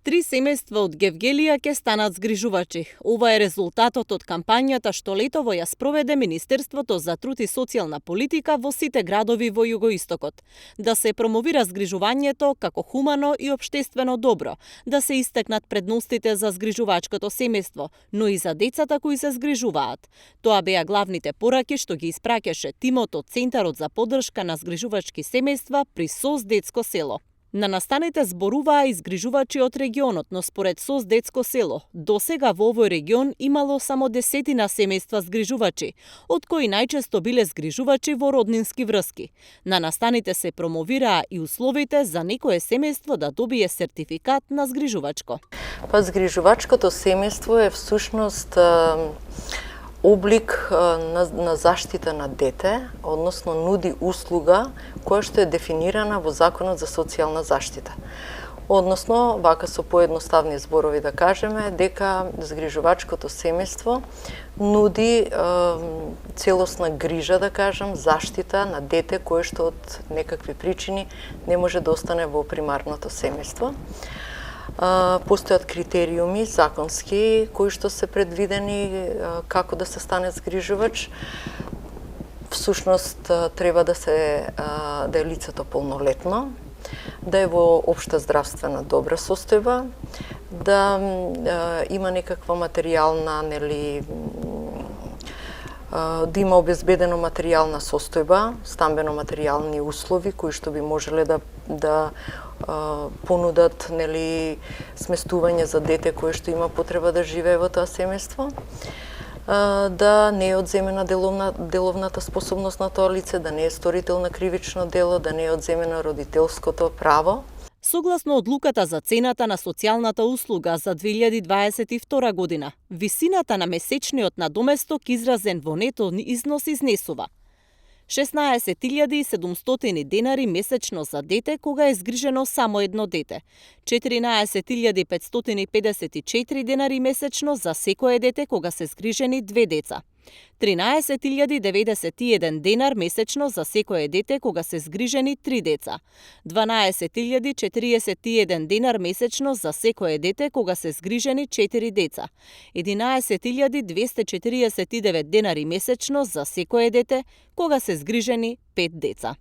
Три семејства од Гевгелија ќе станат згрижувачи. Ова е резултатот од кампањата што летово ја спроведе Министерството за труд и социјална политика во сите градови во југоистокот. Да се промовира згрижувањето како хумано и општествено добро, да се истакнат предностите за згрижувачкото семејство, но и за децата кои се згрижуваат. Тоа беа главните пораки што ги испраќаше тимот од Центарот за поддршка на згрижувачки семејства при СОС Детско село. На настаните зборуваа и згрижувачи од регионот, но според СОС Детско село, досега во овој регион имало само 10 семејства згрижувачи, од кои најчесто биле згрижувачи во роднински врски. На настаните се промовираа и условите за некое семејство да добие сертификат на згрижувачко. Па згрижувачкото семејство е всушност облик на заштита на дете, односно нуди услуга која што е дефинирана во Законот за социјална заштита. Односно, вака со поедноставни зборови да кажеме, дека згрижувачкото семејство нуди целосна грижа, да кажам, заштита на дете кое што од некакви причини не може да остане во примарното семејство. Постојат критериуми законски кои што се предвидени како да се стане згрижувач. Всушност треба да е лицето полнолетно, да е во општа здравствена добра состојба, да има некаква материјална, да има обезбедено материјална состојба, стамбено-материјални услови кои што би можеле да понудат сместување за дете кое што има потреба да живее во тоа семејство, да не е одземена деловната способност на тоа лице, да не е сторител на кривично дело, да не е одземено родителското право. Согласно одлуката за цената на социјалната услуга за 2022 година, висината на месечниот надоместок изразен во нето износ изнесува 16.700 денари месечно за дете кога е згрижено само едно дете, 14.554 денари месечно за секое дете кога се згрижени две деца, 13.091 денар месечно за секое дете кога се згрижени 3 деца, 12.041 денар месечно за секое дете кога се згрижени 4 деца, 11.249 денари месечно за секое дете кога се згрижени 5 деца.